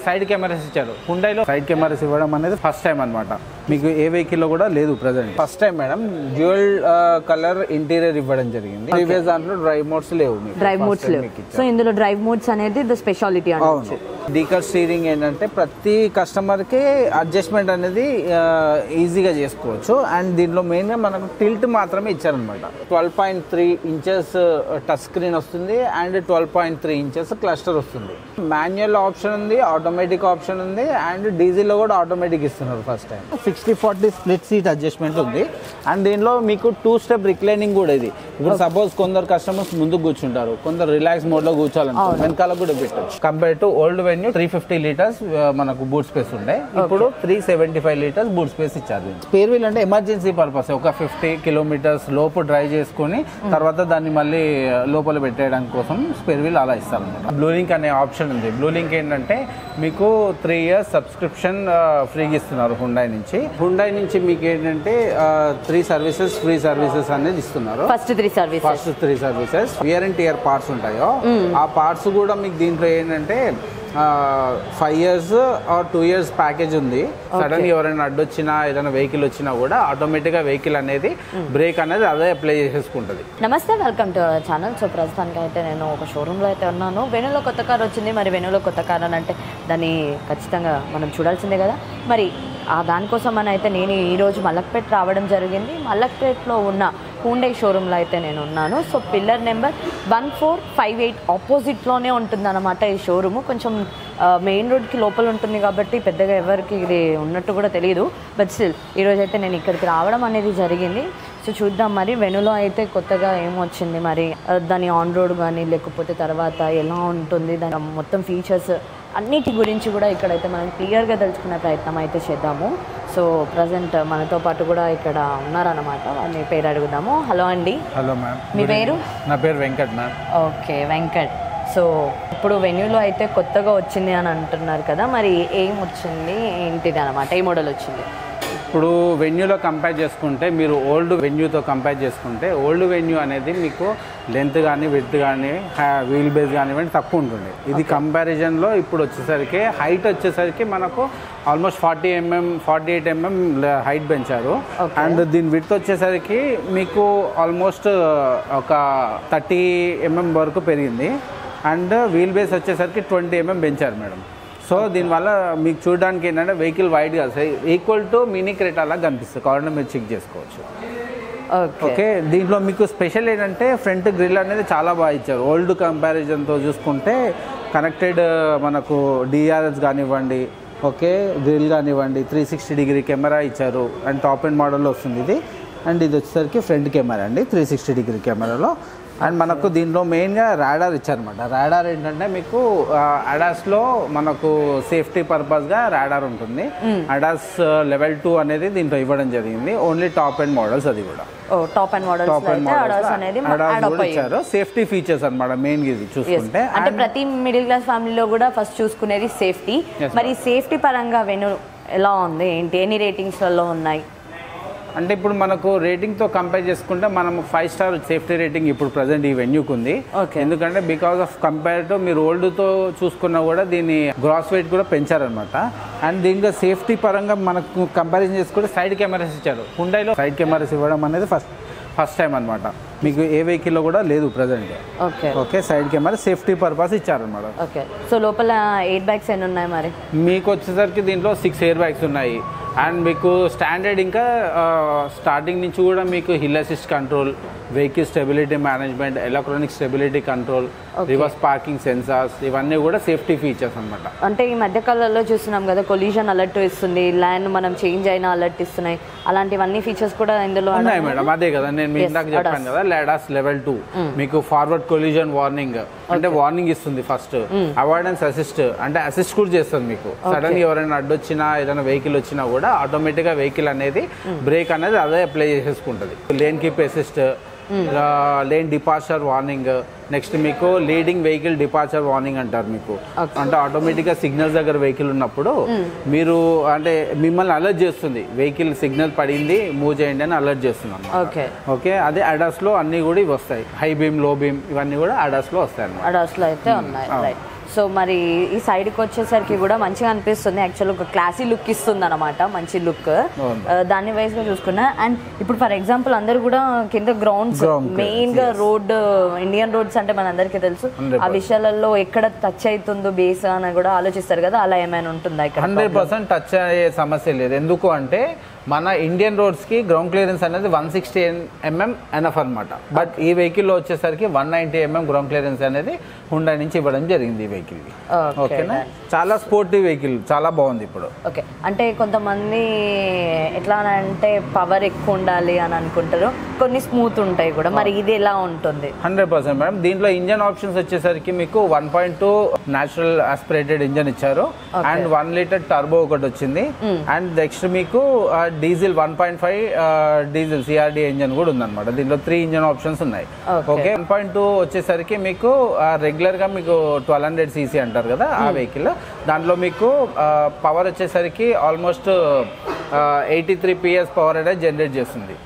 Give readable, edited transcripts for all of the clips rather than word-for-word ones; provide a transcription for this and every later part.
Side cameras ఇచ్చారు. హుండైలో side cameras ఇవ్వడం అనేది ఫస్ట్ టైం అనమాట. మీకు ఏ వెహికల్ లో కూడా లేదు present. First time madam dual colour interior ఇవ్వడం జరిగింది. ప్రీవియస్ దాంట్లో డ్రైవ్ మోడ్స్ లేవు. డ్రైవ్ మోడ్స్ లేవు. సో ఇందులో డ్రైవ్ మోడ్స్ అనేది ద స్పెషాలిటీ అనొచ్చు. డీకర్ స్టీరింగ్ ఏంటంటే ప్రతి కస్టమర్ కి అడ్జస్ట్మెంట్ అనేది ఈజీగా చేసుకోవచ్చు. అండ్ దీంట్లో మెయిన్ గా మనకు టిల్ట్ మాత్రమే ఇచ్చారనమాట. 12.3 ఇంచెస్ టచ్ స్క్రీన్ వస్తుంది అండ్ 12.3 ఇంచెస్ క్లస్టర్ వస్తుంది. మాన్యువల్ ఆప్షన్ ఉంది, ఆటోమేటిక్ ఆప్షన్ ఉంది అండ్ డీజిల్ లో కూడా ఆటోమేటిక్ ఇస్తున్నారు first time. 60-40 split seat adjustment ఉంది. అండ్ దీనిలో మీకు 2 స్టెప్ రిక్లైనింగ్ కూడా ఇది. ఇప్పుడు సపోజ్ కొందరు కస్టమర్స్ ముందుకు కూర్చుంటారు, కొందరు రిలాక్స్ మోడ్ లో కూర్చోాలంటారు, వెనకాల కూడా పెట్టచ్చు. Compare to old venue 350 litres మనకు బూట్ స్పేస్ ఉండే, ఇప్పుడు 375 లీటర్స్ బూట్ స్పేస్ ఇచ్చారు. స్పేర్ వీల్ అంటే ఎమర్జెన్సీ పర్పస్, ఒక 50 కిలోమీటర్స్ లోపు డ్రైవ్ చేసుకుని తర్వాత దాన్ని మళ్ళీ లోపల పెట్టేయడం కోసం స్పేర్ వీల్ అలా ఇస్తారు అనమాట. బ్లూ లింక్ అనే ఆప్షన్ ఉంది. బ్లూ లింక్ ఏంటంటే మీకు 3 years సబ్స్క్రిప్షన్ ఫ్రీగా ఇస్తున్నారు హుండై నుంచి. హుండై నుంచి మీకు ఏంటంటే 3 సర్వీసెస్ ఫ్రీ సర్వీసెస్ అనేది ఇస్తున్నారు. First 3 services wear and tear parts ఉంటాయో ఆ పార్ట్స్ కూడా మీకు దీంట్లో ఏంటంటే 5 years ఆర్ 2 years ప్యాకేజ్ ఉంది. సడన్ ఎవరైనా అడ్డొచ్చినా ఏదైనా వెహికల్ వచ్చినా కూడా ఆటోమేటిక్ గా వెహికల్ అనేది బ్రేక్ అనేది అదే అప్లై చేసేసుకుంటది. నమస్తే, welcome to our channel. So ప్రస్తుతానికి అయితే నేను ఒక షోరూమ్ లో అయితే ఉన్నాను. వెన్యూలో కొత్త కార్ వచ్చింది. మరి వెన్యూలో కొత్త కార్ అని అంటే దాన్ని ఖచ్చితంగా మనం చూడాల్సిందే కదా. మరి దానికోసం అని అయితే నేను ఈరోజు మలక్పేట్ రావడం జరిగింది. మలక్పేట్లో ఉన్న హుండై షోరూంలో అయితే నేను ఉన్నాను. సో పిల్లర్ నెంబర్ 1458 ఆపోజిట్లోనే ఉంటుందన్నమాట ఈ షోరూము. కొంచెం మెయిన్ రోడ్కి లోపల ఉంటుంది కాబట్టి పెద్దగా ఎవరికి ఇది ఉన్నట్టు కూడా తెలియదు. బట్ స్టిల్ ఈరోజు అయితే నేను ఇక్కడికి రావడం అనేది జరిగింది. సో చూద్దాం మరి వెనులో అయితే కొత్తగా ఏమొచ్చింది, మరి దాని ఆన్ రోడ్ కానీ లేకపోతే తర్వాత ఎలా ఉంటుంది, దాని మొత్తం ఫీచర్స్ అన్నిటి గురించి కూడా ఇక్కడైతే మనం క్లియర్గా తెలుసుకునే ప్రయత్నం అయితే చేద్దాము. సో ప్రజెంట్ మనతో పాటు కూడా ఇక్కడ ఉన్నారన్నమాట. వాళ్ళని పేరు అడుగుదాము. హలో అండి. Hello ma'am. మీ పేరు? నా పేరు Venkat ma'am. Okay Venkat. So ఇప్పుడు వెన్యూలో అయితే కొత్తగా వచ్చింది అని అంటున్నారు కదా, మరి ఏం వచ్చింది ఏంటిది అనమాట, ఏ మోడల్ వచ్చింది? ఇప్పుడు వెన్యూలో కంపేర్ చేసుకుంటే మీరు ఓల్డ్ వెన్యూతో కంపేర్ చేసుకుంటే ఓల్డ్ వెన్యూ అనేది మీకు లెంత్ కానీ విడ్త్ కానీ వీల్ బేస్ కానివ్వండి తక్కువ ఉంటుంది. ఇది కంపారిజన్లో ఇప్పుడు వచ్చేసరికి హైట్ వచ్చేసరికి మనకు ఆల్మోస్ట్ 48 mm హైట్ పెంచారు. అండ్ దీని విడ్త్ వచ్చేసరికి మీకు ఆల్మోస్ట్ ఒక 30 mm వరకు పెరిగింది. అండ్ వీల్ బేస్ వచ్చేసరికి 20 mm పెంచారు మేడం. సో దీనివల్ల మీకు చూడడానికి ఏంటంటే వెహికల్ వైడ్ గా ఈక్వల్ టు మినీ క్రెటా లాగా కనిపిస్తుంది. కావాలంటే మీరు చెక్ చేసుకోవచ్చు. ఓకే, దీంట్లో మీకు స్పెషల్ ఏంటంటే ఫ్రంట్ గ్రిల్ అనేది చాలా బాగా ఇచ్చారు. ఓల్డ్ కంపారిజన్తో చూసుకుంటే కనెక్టెడ్ మనకు డిఆర్ఎస్ కానివ్వండి, ఓకే గ్రిల్ కానివ్వండి, 360 degree కెమెరా ఇచ్చారు. అండ్ టాప్ ఎండ్ మోడల్లో వస్తుంది ఇది. అండ్ ఇది వచ్చేసరికి ఫ్రంట్ కెమెరా అండి, 360 degree కెమెరాలో. అండ్ మనకు దీంట్లో మెయిన్గా రాడార్ ఇచ్చారనమాట. రాడార్ ఏంటంటే మీకు అడాస్లో మనకు సేఫ్టీ పర్పస్గా రాడార్ ఉంటుంది. అడాస్ లెవెల్ 2 అనేది దీంట్లో ఇవ్వడం జరిగింది. ఓన్లీ టాప్ అండ్ మోడల్స్, అది కూడా టాప్ అండ్ మోడల్స్ ఇచ్చారు. సేఫ్టీ ఫీచర్స్ అనమాట మెయిన్ ఇది చూసుకుంటే. అంటే ప్రతి మిడిల్ క్లాస్ ఫ్యామిలీలో కూడా ఫస్ట్ చూసుకునేది సేఫ్టీ. మరి సేఫ్టీ పరంగా వెన్యూ ఎలా ఉంది, ఏంటి, ఎన్ని రేటింగ్స్లలో ఉన్నాయి? అంటే ఇప్పుడు మనకు రేటింగ్తో కంపేర్ చేసుకుంటే మనం 5 star సేఫ్టీ రేటింగ్ ఇప్పుడు ప్రజెంట్ ఈ వెన్యూకి ఉంది. ఎందుకంటే బికాస్ ఆఫ్ కంపేర్ టు మీరు ఓల్డ్తో చూసుకున్నా కూడా దీని గ్రాస్ వెయిట్ కూడా పెంచారనమాట. అండ్ దీంట్లో సేఫ్టీ పరంగా మనకు కంపారిజన్ చేసుకుంటే సైడ్ కెమెరాస్ ఇచ్చారు. హుండైలో సైడ్ కెమెరాస్ ఇవ్వడం అనేది ఫస్ట్ టైం అనమాట. మీకు ఏ వెహికల్లో కూడా లేదు present. Okay side camera safety purpose ఇచ్చారనమాట. ఓకే, సో లోపల ఎయిర్ బ్యాగ్స్ ఎన్ని ఉన్నాయి? మరి మీకు వచ్చేసరికి దీంట్లో 6 ఎయిర్ బ్యాగ్స్ ఉన్నాయి. అండ్ మీకు స్టాండర్డ్ ఇంకా స్టార్టింగ్ నుంచి కూడా మీకు hill assist control, vehicle stability management, electronic stability control, reverse parking sensors, ఇవన్నీ కూడా సేఫ్టీ ఫీచర్స్ అనమాట. అంటే ఈ మధ్య కాలంలో చూస్తున్నాం కదా, కొలిజన్ అలర్ట్ ఇస్తుంది, ల్యాండ్ మనం చేంజ్ అయినా అలర్ట్ ఇస్తున్నాయి, అలాంటివన్నీ ఫీచర్స్ కూడా ఇందులో ఉన్నాయి మేడం. అదే కదా నేను ఇందాక చెప్పాను కదా, లాడాస్ లెవెల్ 2 మీకు ఫార్వర్డ్ కొలిజన్ వార్నింగ్ అంటే వార్నింగ్ ఇస్తుంది. ఫస్ట్ అవాయిడెన్స్ అసిస్ట్ అంటే అసిస్ట్ కూడా చేస్తుంది మీకు. సడన్ ఎవరైనా అడ్డొచ్చినా ఏదైనా వెహికల్ వచ్చినా కూడా ఆటోమేటిక్ గా వెహికల్ అనేది బ్రేక్ అనేది అదే అప్లై చేసేసుకుంటది. Lane keep assist, lane departure warning, next మీకు లీడింగ్ వెహికల్ డిపార్చర్ వార్నింగ్ అంటారు. మీకు అంటే ఆటోమేటిక్ గా సిగ్నల్స్ దగ్గర వెహికల్ ఉన్నప్పుడు మీరు అంటే మిమ్మల్ని అలర్ట్ చేస్తుంది, వెహికల్ సిగ్నల్ పడింది మూవ్ చేయండి అని అలర్ట్ చేస్తుంది అన్నమాట. ఓకే, అదే అడాస్ లో అన్ని కూడా ఇవి వస్తాయి. హై బీమ్, లో బీమ్ ఇవన్నీ కూడా అడాస్ లో వస్తాయి అన్నమాట. అడాస్ లో అయితే ఉన్నాయి. సో మరి ఈ సైడ్కి వచ్చేసరికి కూడా మంచిగా అనిపిస్తుంది. యాక్చువల్ ఒక క్లాసీ లుక్ ఇస్తుంది అనమాట, మంచి లుక్ దాన్ని వైజ్గా చూసుకున్నా. అండ్ ఇప్పుడు ఫర్ ఎగ్జాంపుల్ అందరు కూడా కింద గ్రౌండ్స్ మెయిన్గా రోడ్, ఇండియన్ రోడ్స్ అంటే మన అందరికీ తెలుసు, ఆ విషయాలలో ఎక్కడ టచ్ అవుతుందో బేస్ అని కూడా ఆలోచిస్తారు కదా, అలా ఏమైనా ఉంటుందా ఇక్కడ? 100% టచ్ అయ్యే సమస్య లేదు. ఎందుకు అంటే మన ఇండియన్ రోడ్స్ కి గ్రౌండ్ క్లియరెన్స్ అనేది 160 mm ఎనఫ్ అనమాట. బట్ ఈ వెహికల్ లో వచ్చేసరికి 190 mm గ్రౌండ్ క్లియరెన్స్ అనేది హుండాయ్ నుంచి ఇవ్వడం జరిగింది ఈ వెహికల్ కి. ఓకేనా, చాలా స్పోర్టివ్ వెహికల్, చాలా బాగుంది ఇప్పుడు. ఓకే, అంటే కొంతమంది ఎట్లా అంటే పవర్ ఎక్కువ ఉండాలి అని అనుకుంటారు, కొన్ని స్మూత్ ఉంటాయి కూడా, మరి ఇది ఎలా ఉంటుంది? 100% మేడం. దీంట్లో ఇంజన్ ఆప్షన్స్ వచ్చేసరికి మీకు 1.2 న్యాచురల్ ఆస్పిరేటెడ్ ఇంజన్ ఇచ్చారు అండ్ 1 లీటర్ టర్బో ఒకటి వచ్చింది. అండ్ నెక్స్ట్ మీకు డీజిల్ 1.5 డీజిల్ సిఆర్డి ఇంజన్ కూడా ఉందన్నమాట. దీంట్లో 3 ఇంజన్ ఆప్షన్స్ ఉన్నాయి. ఓకే, 1.2 వచ్చేసరికి మీకు రెగ్యులర్ గా మీకు 1200 cc అంటారు కదా ఆ వెహికల్, దాంట్లో మీకు పవర్ వచ్చేసరికి ఆల్మోస్ట్ 83 PS పవర్ అనేది జనరేట్ చేస్తుంది.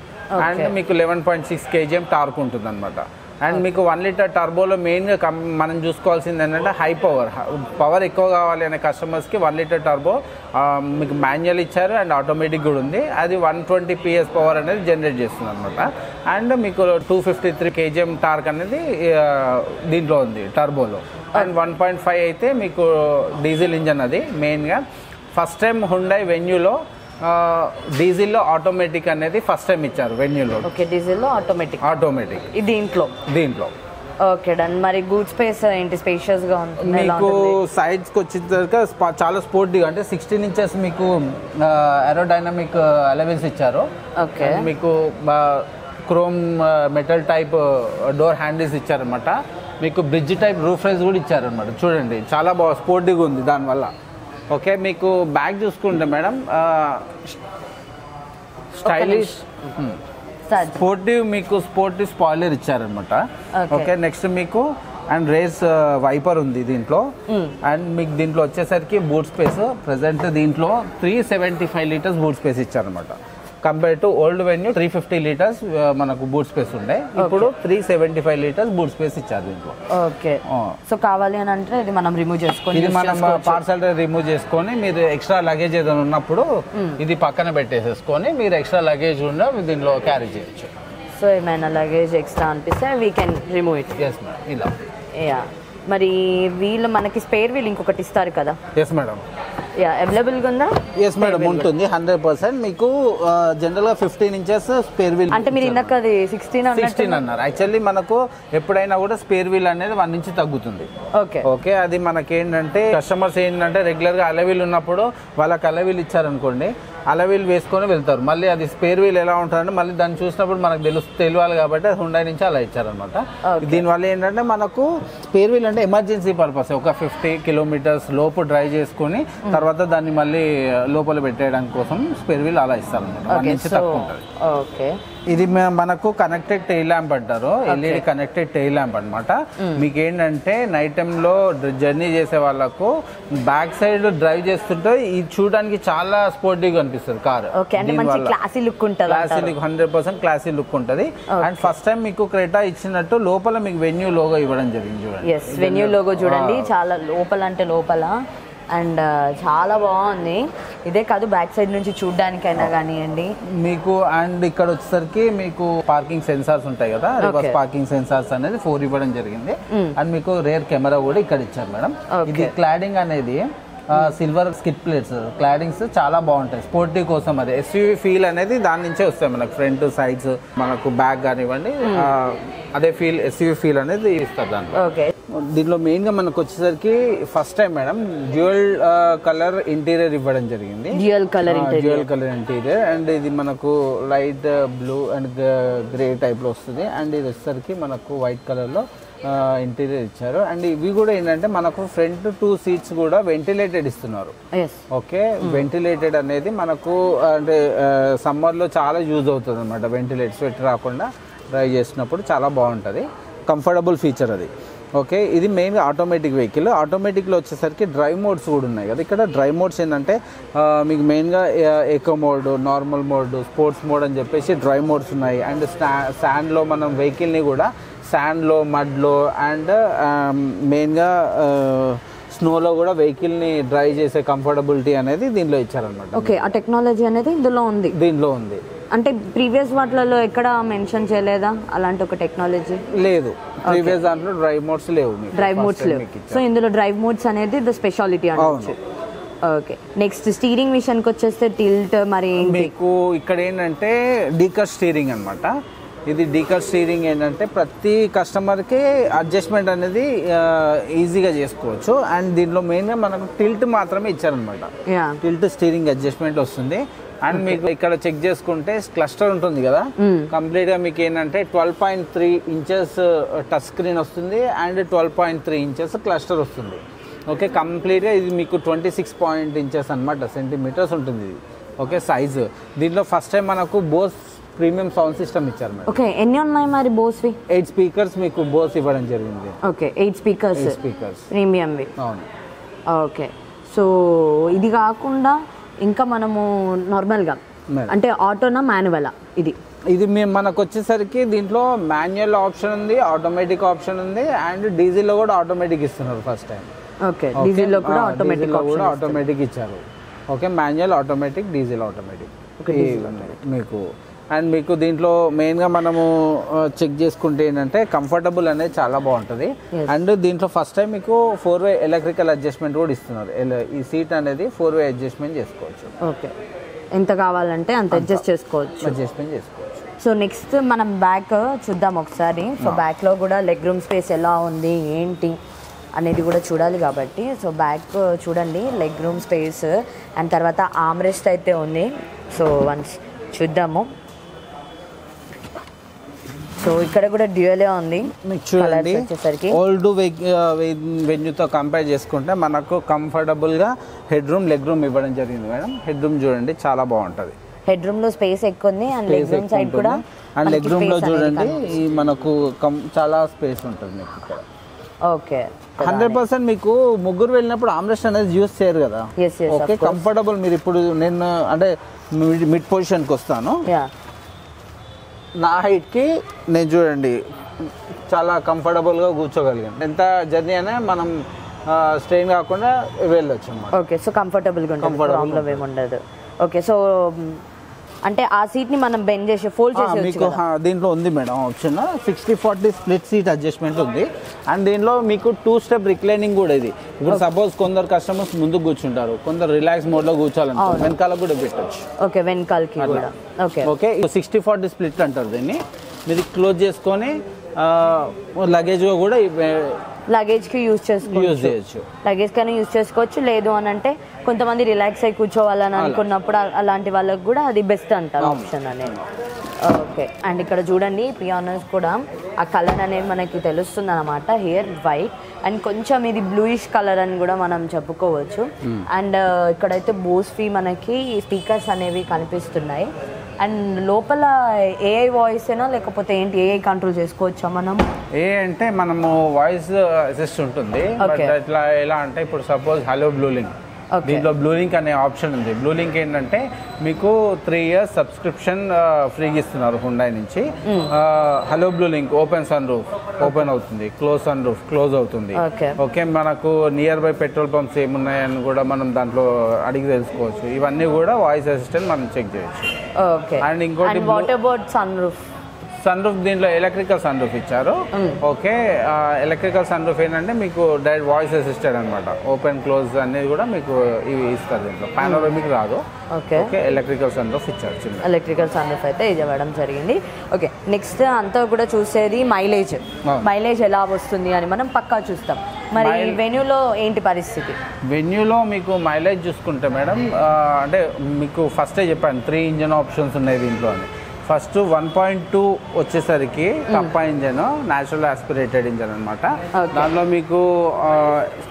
అండ్ మీకు 11.6 kgm టార్క్ ఉంటుంది అనమాట. అండ్ మీకు 1 లీటర్ టర్బోలో మెయిన్గా మనం చూసుకోవాల్సింది ఏంటంటే హై పవర్ ఎక్కువ కావాలి అనే కస్టమర్స్కి 1 లీటర్ టర్బో మీకు మాన్యువల్ ఇచ్చారు అండ్ ఆటోమేటిక్ కూడా ఉంది. అది 120 PS పవర్ అనేది జనరేట్ చేస్తుంది అనమాట. అండ్ మీకు 253 kgm టార్క్ అనేది దీంట్లో ఉంది టర్బోలో. అండ్ 1.5 అయితే మీకు డీజిల్ ఇంజన్. అది మెయిన్గా ఫస్ట్ టైం హుండాయ్ వెన్యూలో డీజిల్లో ఆటోమేటిక్ అనేది ఫస్ట్ టైం ఇచ్చారు వెన్యూలో. ఓకే, డీజిల్లో ఆటోమేటిక్ దీంట్లో. Okay done. మరి గూడ్ స్పేస్ ఏంటి, స్పేషియస్ గా ఉంటుంది మీకు? సైడ్స్ కి వచ్చేసరికి చాలా స్పోర్టివ్, అంటే 16 inches మీకు ఏరోడైనమిక్ అలవెన్స్ ఇచ్చారు. ఓకే, మీకు chrome metal type door handles ఇచ్చారనమాట. మీకు బ్రిడ్జ్ టైప్ రూఫ్ రైజ్ కూడా ఇచ్చారనమాట. చూడండి చాలా బాగా స్పోర్టివ్గా ఉంది దానివల్ల. ఓకే, మీకు బ్యాగ్ చూసుకుంటే మేడం స్టైలిష్ స్పోర్టివ్, మీకు స్పోర్టివ్ స్పాయిలర్ ఇచ్చారనమాట. ఓకే, నెక్స్ట్ మీకు అండ్ రేస్ వైపర్ ఉంది దీంట్లో. అండ్ మీకు దీంట్లో వచ్చేసరికి బూట్ స్పేస్ ప్రెసెంట్ దీంట్లో 375 లీటర్స్ బూట్ స్పేస్ ఇచ్చారనమాట. Compare to old venue 350 litres మనకు బూట్ స్పేస్ ఉండే, ఇప్పుడు 375 లీటర్స్ బూట్ స్పేస్ ఇచ్చారు దీంట్లో. ఓకే, సో కావాలి అని అంటే ఇది మనం రిమూవ్ చేసుకొని, ఇది మనం పార్సల్ రిమూవ్ చేసుకొని మీరు ఎక్స్ట్రా లగేజ్ ఏదైనా ఉన్నప్పుడు ఇది పక్కన పెట్టేసేసుకొని మీరు ఎక్స్ట్రా లగేజ్ ఉన్న దీంట్లో క్యారీ చేయొచ్చు. సో ఏమైనా లగేజ్ ఎక్స్ట్రా అనిపిస్తే we can remove it. Yes madam, ఇలా. యా, మరి వీళ్ళు మనకి స్పేర్ వీల్ ఇంకొకటి ఇస్తారు కదా? Yes madam. యా, అవైలబుల్గా ఉందా? ఎస్ మేడం, ఉంటుంది 100%. మీకు జనరల్గా 15 inches స్పేర్ వీల్. అంటే మీరు ఇందాక అది 16 అన్నారు. యాక్చువల్లీ మనకు ఎప్పుడైనా కూడా స్పేర్ వీల్ అనేది 1 inch తగ్గుతుంది. ఓకే ఓకే, అది మనకి ఏంటంటే కస్టమర్స్ ఏంటంటే రెగ్యులర్గా అలవీల్ ఉన్నప్పుడు వాళ్ళకి అలవీల్ ఇచ్చారనుకోండి, అలవీల్ వేసుకొని వెళ్తారు. మళ్ళీ అది స్పేర్ వీల్ ఎలా ఉంటుందంటే మళ్ళీ దాన్ని చూసినప్పుడు మనకు తెలియాలి కాబట్టి హుండాయ్ నుంచి అలా ఇచ్చారనమాట. దీనివల్ల ఏంటంటే మనకు స్పేర్ వీల్ అంటే ఎమర్జెన్సీ పర్పస్, ఒక 50 kilometers లోపు డ్రైవ్ చేసుకొని తర్వాత దాన్ని మళ్ళీ లోపల పెట్టేయడానికి కోసం స్పేర్ వీల్ అలా ఇస్తారనమాట. 1 inch తక్కువ ఉంటుంది. ఓకే, ఇది మనకు కనెక్టెడ్ టెయిల్ ల్యాంప్ అంటారు, ఎల్ఈడి కనెక్టెడ్ టెయిల్ ల్యాంప్ అనమాట. మీకు ఏంటంటే నైట్ టైంలో జర్నీ చేసే వాళ్ళకు బ్యాక్ సైడ్ డ్రైవ్ చేస్తుంటే ఇది చూడడానికి చాలా స్పోర్టివ్ గా అనిపిస్తుంది కార్. క్లాసీ లుక్ ఉంటుంది, క్లాసీ లుక్ 100% క్లాసీ లుక్ ఉంటుంది. అండ్ ఫస్ట్ టైం మీకు క్రెటా ఇచ్చినట్టు లోపల మీకు వెన్యూ లోగో ఇవ్వడం జరిగింది. చూడండి, వెన్యూ లోగో చూడండి, చాలా లోపల అంటే లోపల. అండ్ చాలా బాగుంది. ఇదే కాదు, బ్యాక్ సైడ్ నుంచి చూడడానికైనా కానివ్వండి మీకు. అండ్ ఇక్కడ వచ్చేసరికి మీకు పార్కింగ్ సెన్సార్స్ ఉంటాయి కదా, రివర్స్ పార్కింగ్ సెన్సార్స్ అనేది 4 ఇవ్వడం జరిగింది. అండ్ మీకు రేర్ కెమెరా కూడా ఇక్కడ ఇచ్చారు మేడం. ఇది క్లాడింగ్ అనేది సిల్వర్ స్కిట్ ప్లేట్స్ క్లాడింగ్స్ చాలా బాగుంటాయి స్పోర్టివ్ కోసం. అది ఎస్యూవీ ఫీల్ అనేది దాని నుంచే వస్తాయి మనకు. ఫ్రంట్ సైడ్స్ మనకు బ్యాక్ కానివ్వండి, అదే ఫీల్ ఎస్యూవీ ఫీల్ అనేది ఇస్తారు దాంట్లో. దీంట్లో మెయిన్ గా మనకు వచ్చేసరికి first time madam dual colour interior ఇవ్వడం జరిగింది. Dual colour interior. అండ్ ఇది మనకు light blue and grey type లో వస్తుంది. అండ్ ఇది వచ్చేసరికి మనకు వైట్ కలర్ లో ఇంటీరియర్ ఇచ్చారు. అండ్ ఇవి కూడా ఏంటంటే మనకు ఫ్రంట్ 2 seats కూడా వెంటిలేటెడ్ ఇస్తున్నారు. ఓకే, వెంటిలేటెడ్ అనేది మనకు అంటే సమ్మర్ లో చాలా యూజ్ అవుతుంది అనమాట. వెంటిలేట్ స్వెట్ రాకుండా డ్రైవ్ చేసినప్పుడు చాలా బాగుంటుంది, కంఫర్టబుల్ ఫీచర్ అది. ఓకే, ఇది మెయిన్గా ఆటోమేటిక్ వెహికల్. ఆటోమేటిక్లో వచ్చేసరికి డ్రైవ్ మోడ్స్ కూడా ఉన్నాయి కదా. ఇక్కడ డ్రైవ్ మోడ్స్ ఏంటంటే మీకు మెయిన్గా echo mode, normal mode, sports mode అని చెప్పేసి డ్రైవ్ మోడ్స్ ఉన్నాయి. అండ్ శాండ్లో మనం వెహికల్ని కూడా శాండ్లో, మడ్లో అండ్ మెయిన్గా స్నోలో కూడా వెహికల్ని డ్రైవ్ చేసే కంఫర్టబిలిటీ అనేది దీనిలో ఇచ్చారనమాట. ఓకే, ఆ టెక్నాలజీ అనేది ఇందులో ఉంది. దీనిలో ఉంది. అంటే ప్రీవియస్ వాటిలలో ఎక్కడ మెన్షన్ చేయలేదా అలాంటి ఒక టెక్నాలజీ? లేదు, ప్రీవియస్ దాంట్లో డ్రైవ్ మోడ్స్ లేవు. డ్రైవ్ మోడ్స్ లేవు. సో ఇందులో డ్రైవ్ మోడ్స్ అనేది ద స్పెషాలిటీ అనొచ్చు. ఓకే, నెక్స్ట్ స్టీరింగ్ విషయానికి వచ్చేస్తే టిల్ట్ మరి మీకు ఇక్కడ ఏంటంటే డీకర్ స్టీరింగ్ అనమాట. ఇది డీకర్ స్టీరింగ్ ఏంటంటే ప్రతి కస్టమర్కి అడ్జస్ట్మెంట్ అనేది ఈజీగా చేసుకోవచ్చు. అండ్ దీనిలో మెయిన్గా మనకు టిల్ట్ మాత్రమే ఇచ్చారనమాట. టిల్ట్ స్టీరింగ్ అడ్జస్ట్మెంట్ వస్తుంది. అండ్ మీకు ఇక్కడ చెక్ చేసుకుంటే క్లస్టర్ ఉంటుంది కదా, కంప్లీట్ గా మీకు ఏంటంటే 12.3 ఇంచెస్ టచ్ స్క్రీన్ వస్తుంది అండ్ 12.3 ఇంచెస్ క్లస్టర్ వస్తుంది. ఓకే, కంప్లీట్ గా ఇది మీకు 26 ఇంచెస్ అనమాట, సెంటీమీటర్స్ ఉంటుంది ఇది. Okay, size. దీంట్లో ఫస్ట్ టైం మనకు బోస్ ప్రీమియం సౌండ్ సిస్టమ్ ఇచ్చారు మేడం. ఓకే, ఎన్ని ఉన్నాయి మరి బోస్వి? 8 స్పీకర్స్ మీకు బోస్ ఇవ్వడం జరిగింది. ఓకే, 8 స్పీకర్స్ ప్రీమియంవి. అవును. ఓకే, సో ఇది కాకుండా ఇంకా మనము నార్మల్గా అంటే ఆటోనా మాన్యువలా? ఇది మనకు వచ్చేసరికి దీంట్లో మాన్యువల్ ఆప్షన్ ఉంది, ఆటోమేటిక్ ఆప్షన్ ఉంది అండ్ డీజిల్లో కూడా ఆటోమేటిక్ ఇస్తున్నారు ఫస్ట్ టైం. ఓకే, డీజిల్లో కూడా ఆటోమేటిక్ ఇచ్చారు. Okay, manual, automatic, diesel automatic మీకు. అండ్ మీకు దీంట్లో మెయిన్గా మనము చెక్ చేసుకుంటే ఏంటంటే కంఫర్టబుల్ అనేది చాలా బాగుంటుంది. అండ్ దీంట్లో ఫస్ట్ టైం మీకు 4-way ఎలక్ట్రికల్ అడ్జస్ట్మెంట్ కూడా ఇస్తున్నారు. ఈ సీట్ అనేది 4-way అడ్జస్ట్మెంట్ చేసుకోవచ్చు. ఓకే, ఎంత కావాలంటే అంత అడ్జస్ట్ చేసుకోవచ్చు. సో నెక్స్ట్ మనం బ్యాక్ చూద్దాం ఒకసారి. సో బ్యాక్లో కూడా లెగ్ రూమ్ స్పేస్ ఎలా ఉంది ఏంటి అనేది కూడా చూడాలి కాబట్టి, సో బ్యాక్ చూడండి లెగ్ రూమ్ స్పేస్ అండ్ తర్వాత ఆర్మ్ రెస్ట్ అయితే ఉంది. సో వన్స్ చూద్దాము. సో ఇక్కడ కూడా డ్యూయలే ఉంది. చూడండి, ఓల్డ్ వెన్యూతో కంపేర్ చేసుకుంటే మనకు కంఫర్టబుల్గా హెడ్ రూమ్, లెగ్ రూమ్ ఇవ్వడం జరిగింది మేడం. హెడ్ రూమ్ చూడండి చాలా బాగుంటుంది. హెడ్ రూమ్ లో స్పేస్ ఎక్కువ ఉంది అండ్ లెగ్ రూమ్ సైడ్ కూడా. అండ్ లెగ్ రూమ్ లో చూడండి మనకు చాలా స్పేస్ ఉంటుంది మీకు ఇక్కడ. ఓకే, 100% మీకు ముగ్గురు వెళ్ళినప్పుడు ఆమ్రెస్ట్ అనేది యూస్ చేయరు కదా. Okay, comfortable. మీరు ఇప్పుడు నేను అంటే మిడ్ పొజిషన్కి వస్తాను. నా హైట్కి నేను చూడండి చాలా కంఫర్టబుల్గా కూర్చోగలిగాను. ఎంత జర్నీ అయినా మనం స్ట్రెయిన్ కాకుండా వెళ్ళొచ్చు అన్నమాట. ఓకే, సో కంఫర్టబుల్గా ఉంటుంది, ప్రాబ్లం ఏమి ఉండదు. ఓకే, సో అంటే ఆ సీట్ని మనం బెండ్ చేసి ఫోల్డ్ చేసి మీకు దీంట్లో ఉంది madam option 60-40 split seat adjustment ఉంది. అండ్ దీనిలో మీకు 2-step రిక్లైనింగ్ కూడా ఇది. ఇప్పుడు సపోజ్ కొందరు కస్టమర్స్ ముందుకు కూర్చుంటారు, కొందరు రిలాక్స్ మోడ్లో కూర్చోాలంటారు, వెనకాల కూడా పెట్టచ్చు. ఓకే, వెనకాలకి కూడా. ఓకే ఓకే, 60-40 స్ప్లిట్ అంటారు దీన్ని. మీరు క్లోజ్ చేసుకొని లగేజ్గా కూడా లగేజ్కి యూజ్ చేసుకోవచ్చు. లగేజ్ కానీ యూజ్ చేసుకోవచ్చు. లేదు అని అంటే కొంతమంది రిలాక్స్ అయి కూర్చోవాలని అనుకున్నప్పుడు అలాంటి వాళ్ళకి కూడా అది బెస్ట్ అంటారు ఆప్షన్ అనేది. ఓకే, అండ్ ఇక్కడ చూడండి పియానోస్ కూడా ఆ కలర్ అనేది మనకి తెలుస్తుంది అనమాట. హియర్ వైట్ అండ్ కొంచెం ఇది బ్లూయిష్ కలర్ అని కూడా మనం చెప్పుకోవచ్చు. అండ్ ఇక్కడైతే బోస్వి మనకి స్పీకర్స్ అనేవి కనిపిస్తున్నాయి. అండ్ లోపల ఏఐ వాయిస్ ఏనా లేకపోతే ఏంటి, ఏఐ కంట్రోల్ చేసుకోవచ్చా మనం? ఏ అంటే మనము వాయిస్ అసిస్ట్ ఉంటుంది. ఇట్లా ఎలా అంటే ఇప్పుడు సపోజ్ హలో బ్లూలింక్, దీంట్లో బ్లూలింక్ అనే ఆప్షన్ ఉంది. బ్లూలింక్ ఏంటంటే మీకు 3 years సబ్స్క్రిప్షన్ ఫ్రీగా ఇస్తున్నారు హుండాయ్ నుంచి. Hello Bluelink open sunroof open అవుతుంది, క్లోజ్ సన్ రూఫ్ క్లోజ్ అవుతుంది. ఓకే, మనకు నియర్ బై పెట్రోల్ పంప్స్ ఏమున్నాయని కూడా మనం దాంట్లో అడిగి తెలుసుకోవచ్చు. ఇవన్నీ కూడా వాయిస్ అసిస్టెంట్ మనం చెక్ చేయొచ్చు. అండ్ ఇంకోటి what about sunroof? Sunroof దీంట్లో ఎలక్ట్రికల్ సన్ రూఫ్ ఇచ్చారు. ఓకే, ఎలక్ట్రికల్ సన్ రూఫ్ ఏంటంటే మీకు డైరెక్ట్ వాయిస్ అసిస్టెడ్ అనమాట. ఓపెన్ క్లోజ్ అనేది కూడా మీకు ఇవి ఇస్తారు దీంట్లో. పానోరమిక్ రాదు. ఓకే, ఎలక్ట్రికల్ సన్ రూఫ్ ఇచ్చారు. చిన్న ఎలక్ట్రికల్ సన్ రూఫ్ అయితే ఇది ఇవ్వడం జరిగింది. ఓకే, నెక్స్ట్ అంతా కూడా చూసేది మైలేజ్ ఎలా వస్తుంది అని మనం పక్కా చూస్తాం. మరి వెన్యూలో ఏంటి పరిస్థితి? వెన్యూలో మీకు మైలేజ్ చూసుకుంటే మేడం అంటే మీకు ఫస్టే చెప్పాను 3 ఇంజన్ ఆప్షన్స్ ఉన్నాయి దీంట్లో అని. ఫస్ట్ 1.2 వచ్చేసరికి Kappa engine, natural aspirated engine అనమాట. దానిలో మీకు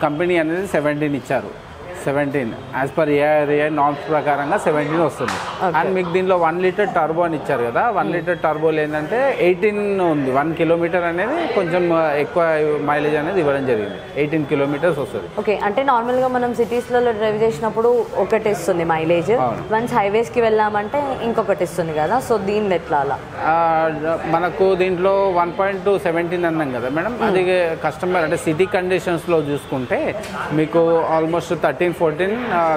కంపెనీ అనేది 17 ఇచ్చారు. 17 యాజ్ పర్ ఏఆర్ఏ నామ్స్ ప్రకారంగా 17 వస్తుంది. అండ్ మీకు దీనిలో 1 లీటర్ టర్బో అని ఇచ్చారు కదా, 1 లీటర్ టర్బోలు ఏంటంటే 18 ఉంది. 1 కిలోమీటర్ అనేది కొంచెం ఎక్కువ మైలేజ్ అనేది ఇవ్వడం జరిగింది. 18 కిలోమీటర్స్ వస్తుంది. ఓకే, అంటే నార్మల్గా మనం సిటీస్లలో డ్రైవ్ చేసినప్పుడు ఒకటి ఇస్తుంది మైలేజ్, వన్స్ హైవేస్కి వెళ్ళామంటే ఇంకొకటి ఇస్తుంది కదా, సో దీన్ని ఎట్లా అలా? మనకు దీంట్లో 1.2 17 అన్నాం కదా మేడం, అది కస్టమర్ అంటే సిటీ కండిషన్స్లో చూసుకుంటే మీకు ఆల్మోస్ట్ 13-14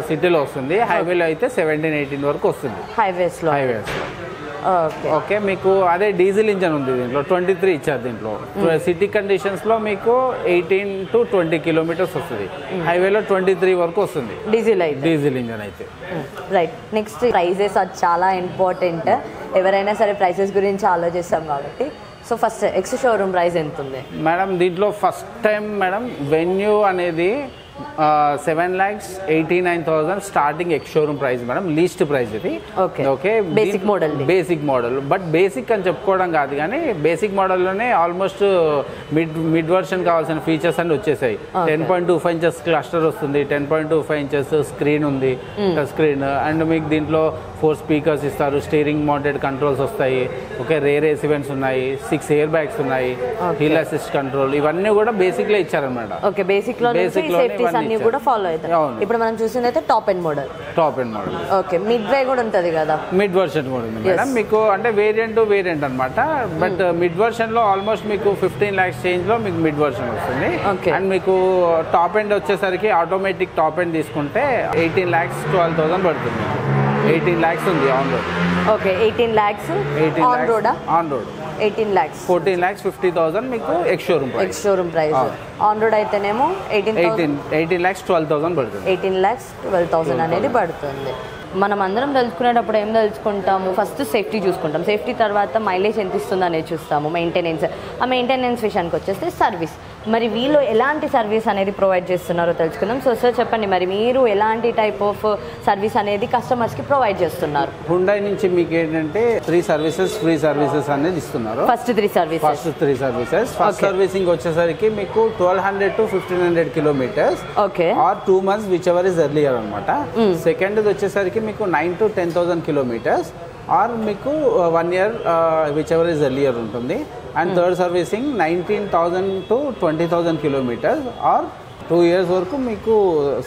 సిటీలో వస్తుంది, హైవేలో అయితే 17-18 వరకు వస్తుంది హైవేస్లో. ఓకే, మీకు అదే డీజిల్ ఇంజన్ ఉంది దీంట్లో, 23 ఇచ్చారు దీంట్లో. సిటీ కండిషన్స్లో మీకు 18 to 20 కిలోమీటర్స్ వస్తుంది, హైవేలో 23 వరకు వస్తుంది డీజిల్ ఇంజన్ అయితే. రైట్, నెక్స్ట్ ప్రైజెస్ అది చాలా ఇంపార్టెంట్. ఎవరైనా సరే ప్రైసెస్ గురించి ఆలోచిస్తాం కాబట్టి, so first X showroom price ఎంత ఉంది మేడం? దీంట్లో ఫస్ట్ టైం మేడం వెన్యూ అనేది 7,89,000 starting ex showroom price madam, least price ఇది. Okay, basic model, but basic అని చెప్పుకోవడం కాదు కానీ బేసిక్ మోడల్లోనే ఆల్మోస్ట్ మిడ్ వర్షన్ కావాల్సిన ఫీచర్స్ అన్ని వచ్చేసాయి. 10.25 ఇంచెస్ క్లస్టర్ వస్తుంది, 10.25 ఇంచెస్ స్క్రీన్ ఉంది, స్క్రీన్. అండ్ మీకు దీంట్లో 4 స్పీకర్స్ ఇస్తారు, స్టీరింగ్ మౌంటెడ్ కంట్రోల్స్ వస్తాయి. ఓకే, రేర్ ఏసీ వెంట్స్ ఉన్నాయి, 6 ఎయిర్ బ్యాగ్స్ ఉన్నాయి, హిల్ అసిస్ట్ కంట్రోల్, ఇవన్నీ కూడా బేసిక్ లో ఇచ్చారనమాట. ఓకే, బేసిక్ లో అన్ని కూడా ఫాలో అవుతాయి. ఇప్పుడు మనం చూసింది అయితే top end model. Okay, mid way కూడా ఉంటది కదా, మిడ్ వర్షన్ కూడా ఉంది మేడం. మీకు అంటే వేరియంట్ అన్నమాట, బట్ మిడ్ వర్షన్ లో ఆల్మోస్ట్ మీకు 15 lakhs చేంజ్ లో మీకు మిడ్ వర్షన్ వస్తుంది. అండ్ మీకు టాప్ ఎండ్ వచ్చేసరికి ఆటోమేటిక్ టాప్ ఎండ్ తీసుకుంటే 18,12,000 పడుతుంది. 18 lakhs ఉంది on road. Okay, 18 lakhs on road. 14,50,000 మీకు X showroom price. On road అయితేనేమో 18,12,000 పడుతుంది. 18,12,000 అనేది పడుతుంది. మనం అందరం తెలుసుకునేటప్పుడు ఏం తెలుసుకుంటాము? ఫస్ట్ సేఫ్టీ చూసుకుంటాం, సేఫ్టీ తర్వాత మైలేజ్ ఎంత ఇస్తుందో అనేది చూస్తాము, మెయింటెనెన్స్. ఆ మెయింటెనెన్స్ విషయానికి వచ్చేస్తే సర్వీస్, మరి వీళ్ళు ఎలాంటి సర్వీస్ అనేది ప్రొవైడ్ చేస్తున్నారో తెలుసుకుందాం. సో సార్ చెప్పండి, మరి మీరు ఎలాంటి టైప్ ఆఫ్ సర్వీస్ అనేది కస్టమర్స్కి ప్రొవైడ్ చేస్తున్నారు? హుండై నుంచి మీకు ఏంటంటే 3 సర్వీసెస్ ఫ్రీ సర్వీసెస్ అనేది ఇస్తున్నారు. First 3 services. ఫస్ట్ సర్వీసింగ్ వచ్చేసరికి మీకు 1200 to 1500 kilometres. Okay, or 2 months whichever is earlier అనమాట. సెకండ్ వచ్చేసరికి మీకు 9 to 10,000 కిలోమీటర్స్, ఆర్ మీకు 1 year whichever is earlier ఉంటుంది. And third servicing 19,000 to 20,000 kilometres, or 2 years వరకు మీకు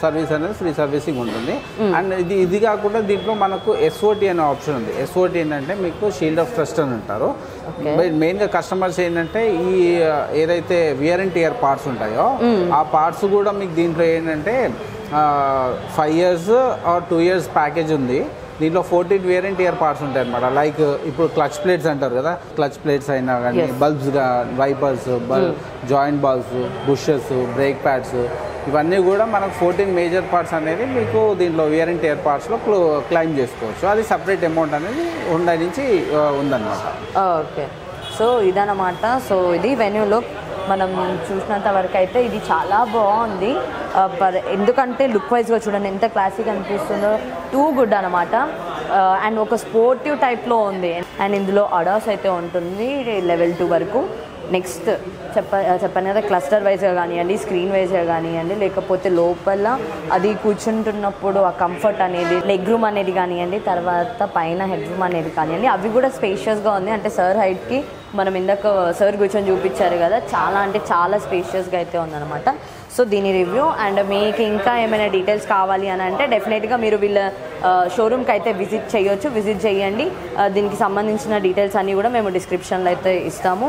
సర్వీస్ అనేది ఫ్రీ సర్వీసింగ్ ఉంటుంది. అండ్ ఇది కాకుండా దీంట్లో మనకు SOT అనే ఆప్షన్ ఉంది. SOT ఏంటంటే మీకు షీల్డ్ ఆఫ్ ట్రస్ట్ అని అంటారు. మెయిన్గా కస్టమర్స్ ఏంటంటే ఈ ఏదైతే వియర్ అండ్ టియర్ పార్ట్స్ ఉంటాయో ఆ పార్ట్స్ కూడా మీకు దీంట్లో ఏంటంటే 5 years ఆర్ 2 years ప్యాకేజ్ ఉంది. దీంట్లో 14 వేర్ అండ్ టియర్ పార్ట్స్ ఉంటాయి అనమాట. లైక్ ఇప్పుడు క్లచ్ ప్లేట్స్ అంటారు కదా, క్లచ్ ప్లేట్స్ అయినా కానీ bulbs, wipers, joint balls, bushes, brake pads, ఇవన్నీ కూడా మనకు 14 మేజర్ పార్ట్స్ అనేది మీకు దీంట్లో వేర్ అండ్ టియర్ పార్ట్స్లో క్లైమ్ చేసుకోవచ్చు. అది సపరేట్ అమౌంట్ అనేది హుండై నుంచి ఉందన్నమాట. ఓకే, సో ఇదన్నమాట. సో ఇది వెన్యూలో మనం చూసినంత వరకు అయితే ఇది చాలా బాగుంది. ఎందుకంటే లుక్ వైజ్గా చూడండి ఎంత క్లాసిక్ అనిపిస్తుందో, టూ గుడ్ అనమాట. అండ్ ఒక స్పోర్టివ్ టైప్లో ఉంది. అండ్ ఇందులో అడాస్ అయితే ఉంటుంది level 2 వరకు. నెక్స్ట్ చెప్పాను కదా, క్లస్టర్ వైజ్గా కానివ్వండి, స్క్రీన్ వైజ్గా కానివ్వండి, లేకపోతే లోపల అది కూర్చుంటున్నప్పుడు ఆ కంఫర్ట్ అనేది, లెగ్ రూమ్ అనేది కానివ్వండి, తర్వాత పైన హెడ్ రూమ్ అనేది కానివ్వండి, అవి కూడా స్పేషియస్గా ఉంది. అంటే సార్ హైట్కి మనం ఇందాక సార్ కూర్చొని చూపించారు కదా, చాలా అంటే చాలా స్పేషియస్గా అయితే ఉందన్నమాట. సో దీని రివ్యూ. అండ్ మీకు ఇంకా ఏమైనా డీటెయిల్స్ కావాలి అని అంటే డెఫినెట్గా మీరు వీళ్ళ షోరూమ్కి అయితే విజిట్ చేయండి. దీనికి సంబంధించిన డీటెయిల్స్ అన్నీ కూడా మేము డిస్క్రిప్షన్లో అయితే ఇస్తాము.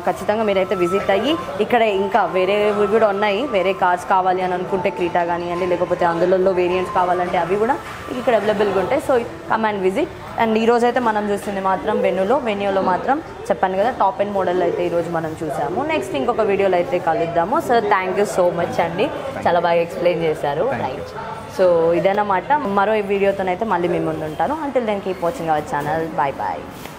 ఖచ్చితంగా మీరైతే విజిట్ అయ్యి, ఇక్కడ ఇంకా వేరేవి కూడా ఉన్నాయి, వేరే కార్స్ కావాలి అని అనుకుంటే క్రీటా కానివ్వండి, లేకపోతే అందులో వేరియంట్స్ కావాలంటే అవి కూడా ఇక్కడ అవైలబుల్గా ఉంటాయి. So come and visit. And ఈరోజు అయితే మనం చూస్తుంది మాత్రం వెన్యూలో మాత్రం చెప్పాను కదా, టాప్ ఎండ్ మోడల్ అయితే ఈరోజు మనం చూసాము. నెక్స్ట్ ఇంకొక వీడియోలో అయితే కలుద్దాము. Sir thank you so much అండి, చాలా బాగా ఎక్స్ప్లెయిన్ చేశారు. రైట్, సో ఇదన్నమాట. మరో వీడియోతోనైతే మళ్ళీ మీ ముందు ఉంటాను. Until then keep watching our channel. Bye bye.